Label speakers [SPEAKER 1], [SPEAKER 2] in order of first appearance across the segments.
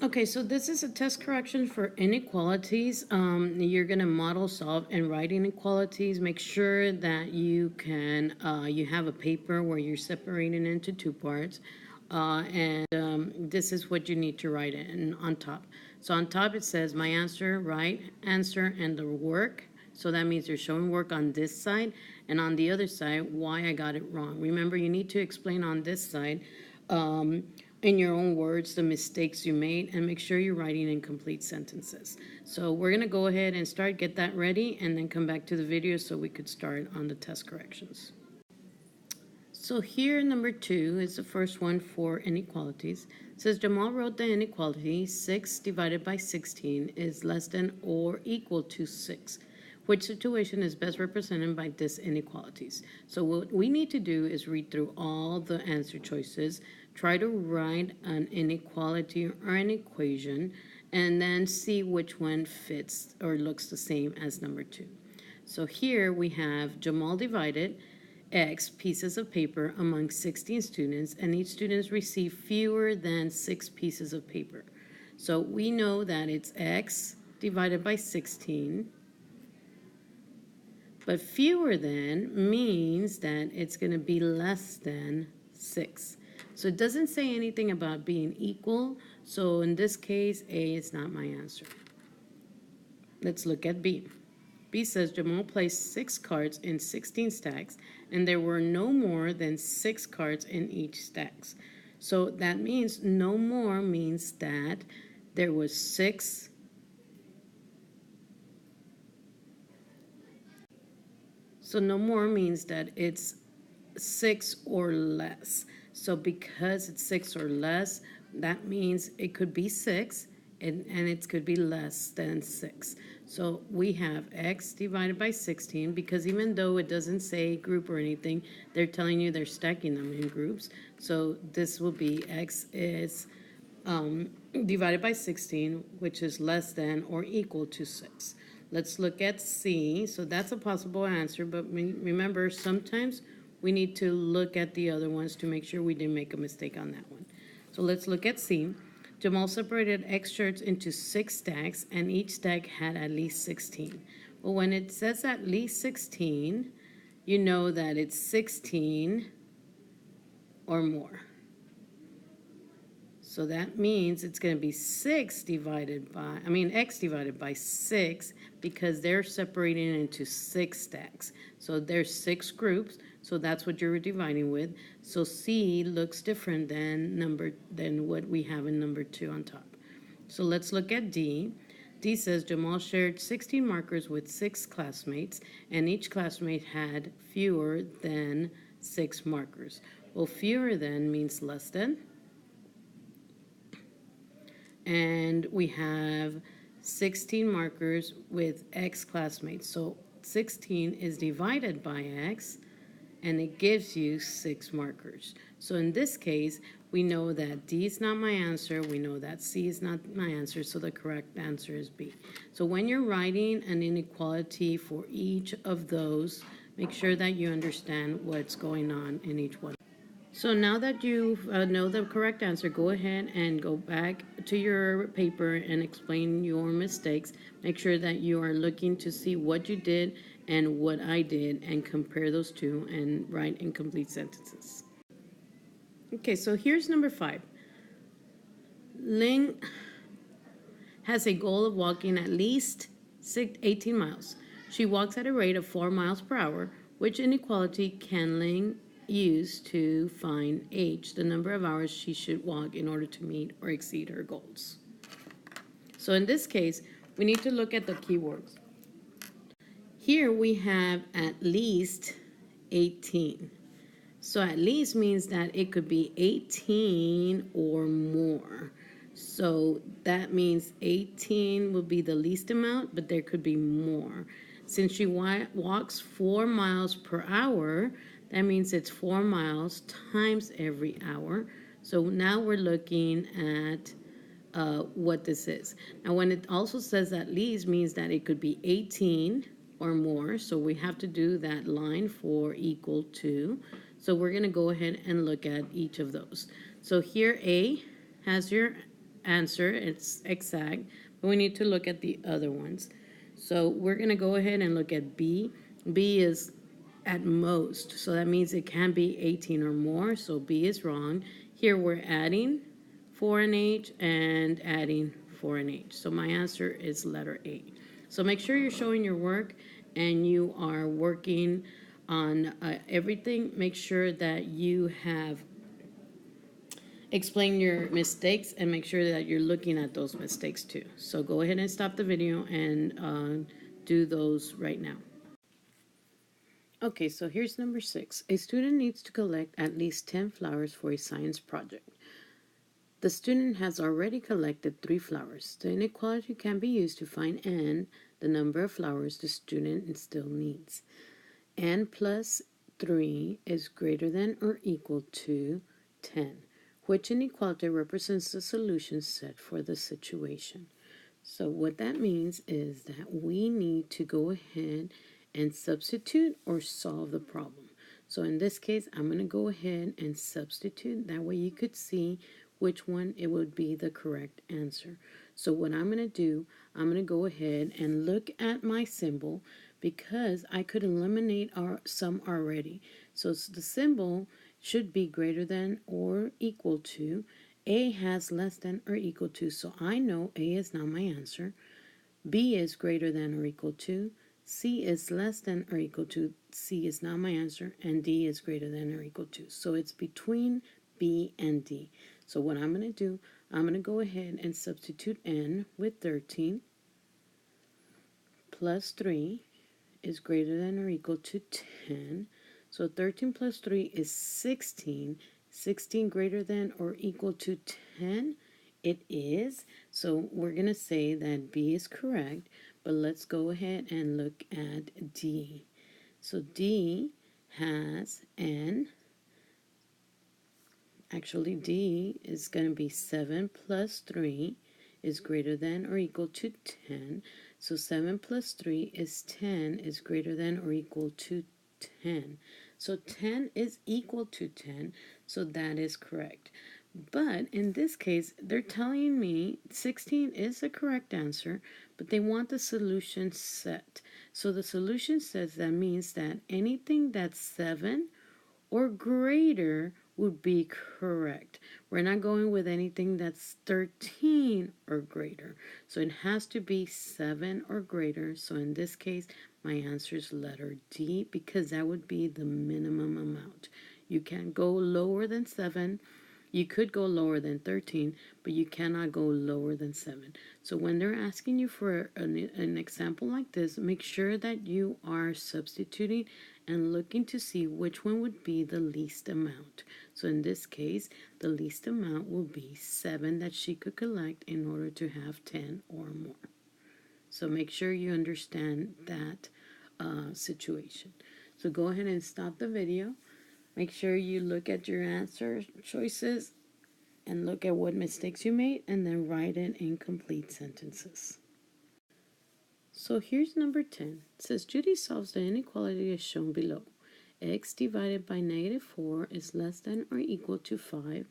[SPEAKER 1] Okay, so this is a test correction for inequalities. You're gonna model solve and write inequalities. Make sure that you have a paper where you're separating into two parts, and this is what you need to write in on top. So on top it says my answer, right answer, and the work. So that means you're showing work on this side, and on the other side why I got it wrong. Remember, you need to explain on this side. Um, in your own words the mistakes you made, and make sure you're writing in complete sentences. So we're going to go ahead and get that ready, and then come back to the video so we could start on the test corrections. So here number 2 is the first one for inequalities. It says Jamal wrote the inequality 6 divided by 16 is less than or equal to 6. Which situation is best represented by this inequalities? So what we need to do is read through all the answer choices, try to write an inequality or an equation, and then see which one fits or looks the same as number 2. So here we have Jamal divided X pieces of paper among 16 students, and each student received fewer than 6 pieces of paper. So we know that it's X divided by 16, but fewer than means that it's going to be less than 6. So it doesn't say anything about being equal, so in this case, A is not my answer. Let's look at B. B says Jamal placed 6 cards in 16 stacks, and there were no more than 6 cards in each stacks. So that means no more means that there was 6. So no more means that it's 6 or less. So because it's 6 or less, that means it could be 6, and it could be less than 6. So we have X divided by 16, because even though it doesn't say group or anything, they're telling you they're stacking them in groups. So this will be X is divided by 16, which is less than or equal to 6. Let's look at C. So that's a possible answer, but remember, sometimes we need to look at the other ones to make sure we didn't make a mistake on that one. So let's look at C. Jamal separated X shirts into 6 stacks, and each stack had at least 16. Well, when it says at least 16, you know that it's 16 or more. So that means it's going to be X divided by 6, because they're separating it into 6 stacks. So there's 6 groups, so that's what you're dividing with. So C looks different than what we have in number 2 on top. So let's look at D. D says Jamal shared 16 markers with 6 classmates, and each classmate had fewer than 6 markers. Well, fewer than means less than. And we have 16 markers with X classmates. So 16 is divided by X, and it gives you 6 markers. So in this case, we know that D is not my answer. We know that C is not my answer, so the correct answer is B. So when you're writing an inequality for each of those, make sure that you understand what's going on in each one. So now that you know the correct answer, go ahead and go back to your paper and explain your mistakes. Make sure that you are looking to see what you did and what I did, and compare those two and write incomplete sentences. Okay, so here's number 5. Ling has a goal of walking at least 18 miles. She walks at a rate of 4 miles per hour. Which inequality can Ling use to find H, the number of hours she should walk in order to meet or exceed her goals? So in this case, we need to look at the keywords. Here we have at least 18. So at least means that it could be 18 or more. So that means 18 will be the least amount, but there could be more. Since she walks 4 miles per hour, that means it's 4 miles times every hour. So now we're looking at what this is. Now, when it also says at least, means that it could be 18 or more. So we have to do that line for equal to. So we're going to go ahead and look at each of those. So here A has your answer, it's exact, but we need to look at the other ones. So we're going to go ahead and look at B. B is at most, so that means it can be 18 or more, so B is wrong. Here we're adding 4 and H and adding 4 and H. So my answer is letter A. So make sure you're showing your work and you are working on everything. Make sure that you have explained your mistakes and make sure that you're looking at those mistakes too. So go ahead and stop the video and do those right now. Okay, so here's number 6. A student needs to collect at least 10 flowers for a science project. The student has already collected 3 flowers. The inequality can be used to find n, the number of flowers the student still needs. N plus 3 is greater than or equal to 10, which inequality represents the solution set for the situation. So what that means is that we need to go ahead and substitute or solve the problem. So in this case, I'm going to go ahead and substitute. That way you could see which one it would be the correct answer. So what I'm going to do, I'm going to go ahead and look at my symbol because I could eliminate some already. So the symbol should be greater than or equal to. A has less than or equal to, so I know A is not my answer. B is greater than or equal to. C is less than or equal to. C is not my answer. And D is greater than or equal to. So it's between B and D. So what I'm going to do, I'm going to go ahead and substitute N with 13 plus 3 is greater than or equal to 10. So 13 plus 3 is 16. 16 greater than or equal to 10? It is. So we're going to say that B is correct, but let's go ahead and look at D. So D has N. Actually, D is going to be 7 plus 3 is greater than or equal to 10. So 7 plus 3 is 10 is greater than or equal to 10. So 10 is equal to 10, so that is correct. But in this case, they're telling me 16 is the correct answer, but they want the solution set. So the solution says that means that anything that's 7 or greater would be correct. We're not going with anything that's 13 or greater. So it has to be 7 or greater. So in this case, my answer is letter D because that would be the minimum amount. You can't go lower than 7. You could go lower than 13, but you cannot go lower than 7. So when they're asking you for an example like this, make sure that you are substituting and looking to see which one would be the least amount. So in this case, the least amount will be 7 that she could collect in order to have 10 or more. So make sure you understand that situation. So go ahead and stop the video. Make sure you look at your answer choices and look at what mistakes you made and then write it in complete sentences. So here's number 10. It says Judy solves the inequality as shown below. X divided by negative 4 is less than or equal to 5.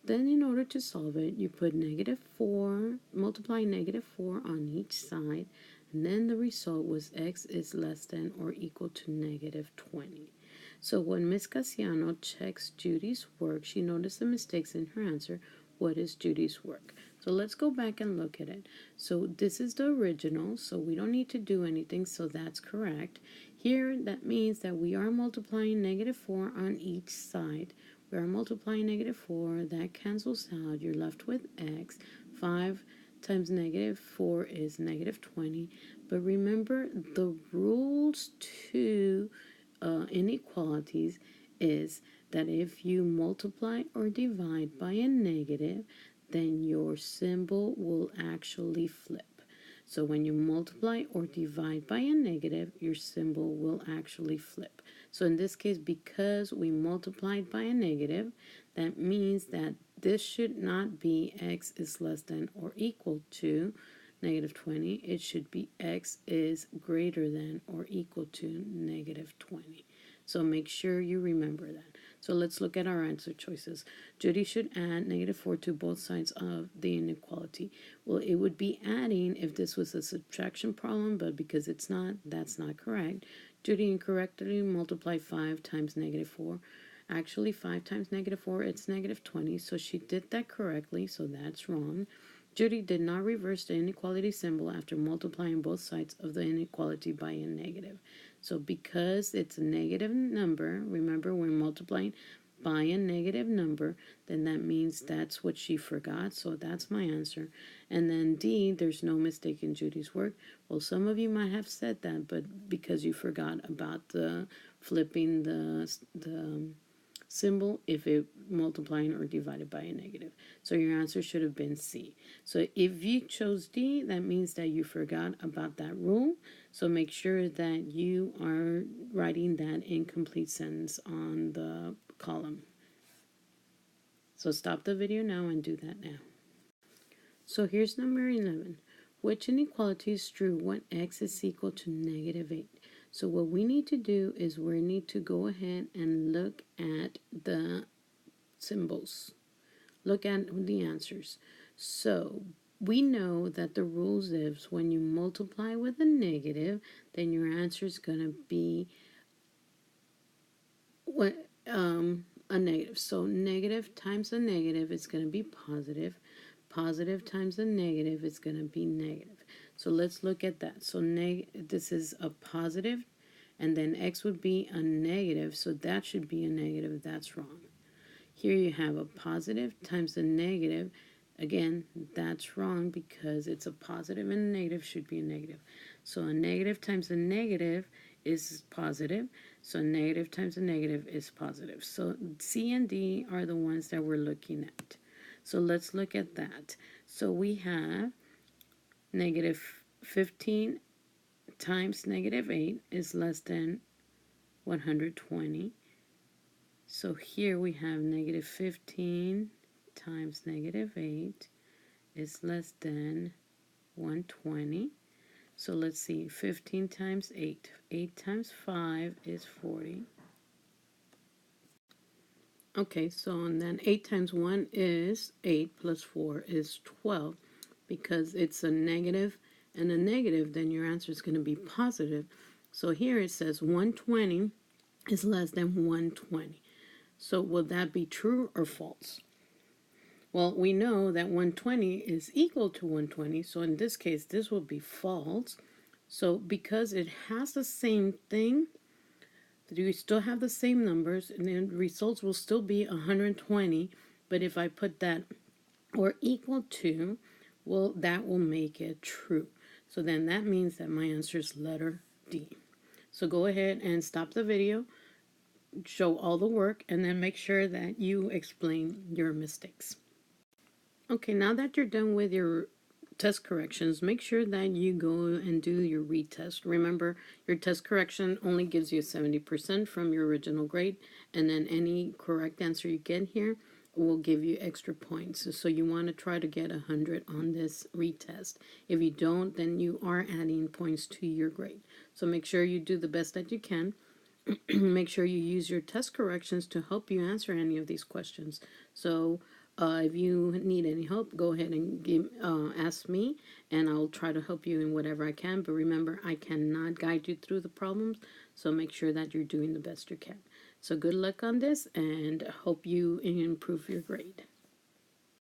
[SPEAKER 1] Then in order to solve it, you put negative 4, multiply negative 4 on each side, and then the result was X is less than or equal to negative 20. So when Miss Casiano checks Judy's work, she noticed the mistakes in her answer. What is Judy's work? So let's go back and look at it. So this is the original, so we don't need to do anything, so that's correct. Here, that means that we are multiplying negative 4 on each side. We are multiplying negative 4. That cancels out. You're left with X. 5 times negative 4 is negative 20. But remember, the rules to inequalities is that if you multiply or divide by a negative, then your symbol will actually flip. So when you multiply or divide by a negative, your symbol will actually flip. So in this case, because we multiplied by a negative, that means that this should not be X is less than or equal to negative 20. It should be X is greater than or equal to negative 20. So make sure you remember that. So let's look at our answer choices. Judy should add -4 to both sides of the inequality. Well, it would be adding if this was a subtraction problem, but because it's not, that's not correct. Judy incorrectly multiplied 5 times -4. Actually, 5 times -4, it's -20, so she did that correctly, so that's wrong. Judy did not reverse the inequality symbol after multiplying both sides of the inequality by a negative. So because it's a negative number, remember we're multiplying by a negative number, then that means that's what she forgot. So that's my answer. And then D, there's no mistake in Judy's work. Well, some of you might have said that, but because you forgot about the flipping the symbol if it multiplying or divided by a negative. So your answer should have been C. So if you chose D, that means that you forgot about that rule. So make sure that you are writing that incomplete sentence on the column. So stop the video now and do that now. So here's number 11. Which inequality is true when x is equal to -8? So what we need to do is we need to go ahead and look at the symbols. Look at the answers. So we know that the rules is when you multiply with a negative, then your answer is going to be what a negative. So negative times a negative is going to be positive. Positive times a negative is going to be negative. So let's look at that. So this is a positive, and then x would be a negative, so that should be a negative. That's wrong. Here you have a positive times a negative. Again, that's wrong because it's a positive and a negative should be a negative. So a negative times a negative is positive. So a negative times a negative is positive. So C and D are the ones that we're looking at. So let's look at that. So we have -15 times -8 is less than 120. So here we have -15 times -8 is less than 120. So let's see, 15 times 8. 8 times 5 is 40. Okay, so and then 8 times 1 is 8 plus 4 is 12. Because it's a negative and a negative, then your answer is going to be positive. So here it says 120 is less than 120. So will that be true or false? Well, we know that 120 is equal to 120, so in this case, this will be false. So because it has the same thing, you still have the same numbers, and the results will still be 120, but if I put that or equal to, well, that will make it true. So then that means that my answer is letter D. So go ahead and stop the video, show all the work, and then make sure that you explain your mistakes. Okay, now that you're done with your test corrections, make sure that you go and do your retest. Remember, your test correction only gives you 70% from your original grade, and then any correct answer you get here will give you extra points. So you want to try to get 100 on this retest. If you don't, then you are adding points to your grade. So make sure you do the best that you can. Make sure you use your test corrections to help you answer any of these questions. So if you need any help, go ahead and ask me, and I'll try to help you in whatever I can. But remember, I cannot guide you through the problems, so make sure that you're doing the best you can. So good luck on this, and hope you improve your grade.